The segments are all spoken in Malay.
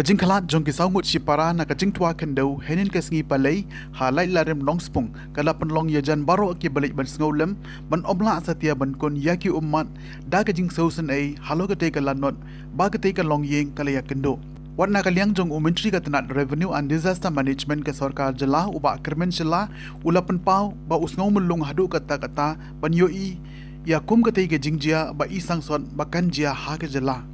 jingkhlad jong sawngut sipara na jingtua kendo henin sngi palai ha Laitlarem Nongspung kala penlong yajan baroh ki balik ban sngewlem ban omla satia ban kon yaki ummat da jing sausen ai halo ke te kalanot ba ke te kalong yeng kala ya kendo warna kaliang jong Menteri Katanat Revenue and Disaster Management ke sarkar jelah uba kermen jelah ulapan pau ba usngau Myllung hadu kata-kata ban yoi ya kum ke te jingjia ba isang son bakan jia ha ke jelah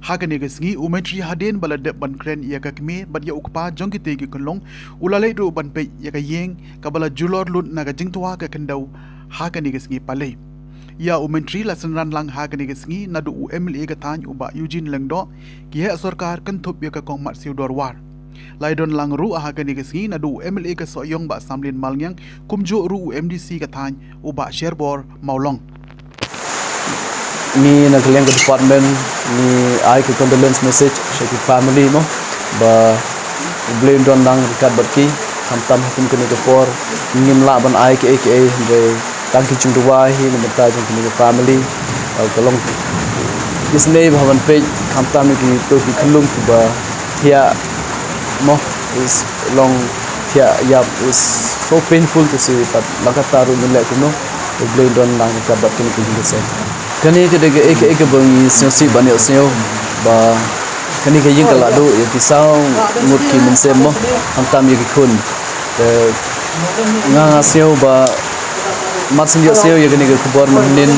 Hakane sngi Menteri Haden baladep ban kren ya kakme bat ya ukpa jong kite ki kolong ulalai do ban pe ya ka yeng kabala julor lut na ka jingtua ka kendau hakane sngi pale ya Menteri la senran lang hakane sngi na do MLA ka tan uba Eugene Lengdo ki ha sarkar kan thop ya ka kong mat siu dorwar laidon lang ru hakane sngi na do MLA ka soyong ba samlin malngyang kumjo ru MDC ka tan uba sherbor maulong ni nagkaliang ke department ni ai ke condolence message sa family mo ba blame don lang rekat batki hamtam hakim kene ke por ngim la ban ai ke aka de tangki chung dua hi ni mata jong kene ke family kalong isne bhavan pe hamtam ki to ki khulung ba thia mo is long thia yap is so painful to see but lakataru ni le kuno blame don lang rekat batki ni ke se kani ke dege ek bangi sensi banyak seo ba kani ke jingkhlad do ya kisau ngut ki mensem mo hamtam ye ki kun nga seo ba matsin yo seo ye kani ke kubor mahnin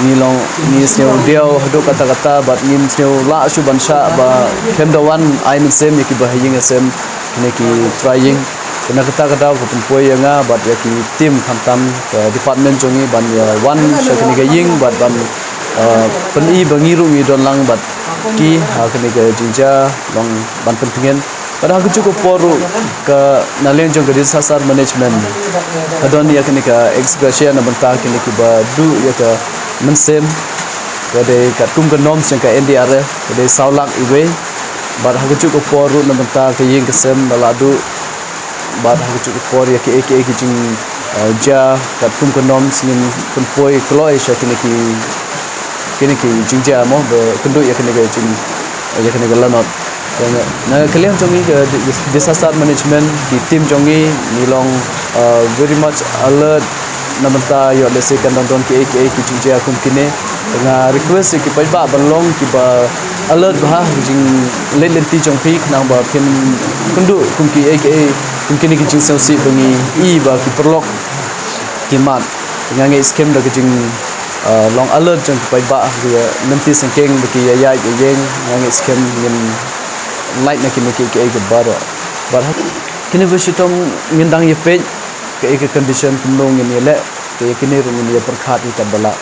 ni long ni seo deo hado kata-kata bat nim seo la shu bansha ba kendawan ai mensem ye ki ba ying sem kani ki trying kena kata-kata ko pumpoi nga bat ya ki tim hamtam department jongi ban ya one shakni ga ying bat ban peni bangiru ngi don lang bat ki ha kani ga jinja long ban pentingin pada aku cukup poru ke nalen jong ke disaster management adon ya kani ka expression na banta kini ki ba du ya ka mensem kade ka tum ke noms yang ka NDR kade saulak iwe bat aku cukup poru na banta ke ying ke sem baladu bat ha chu por ya ke jing ja kat tum konom singin poi kloi sha kini ki jing ja mo be kendo ya kini ga jing ya kini ga lanot na kalian jongi ke disaster management di tim jongi nilong very much alert na menta yo lese kan don ke jing ja kum kine na request ki pai ba balong ki ba alert ba jing lenti jong pi na ba pin kendo kum ki mungkin ini jing sensi bengi I ba ki perlok kimat ngange skem da jing long alert jang pai ba dia nanti sengkeng beki ya yeng ngange skem yin light na kini ke baroh bar kini besitom ngindang ye pe ke condition kumlong ini le ke kini rumun ye perkhat ni kat bala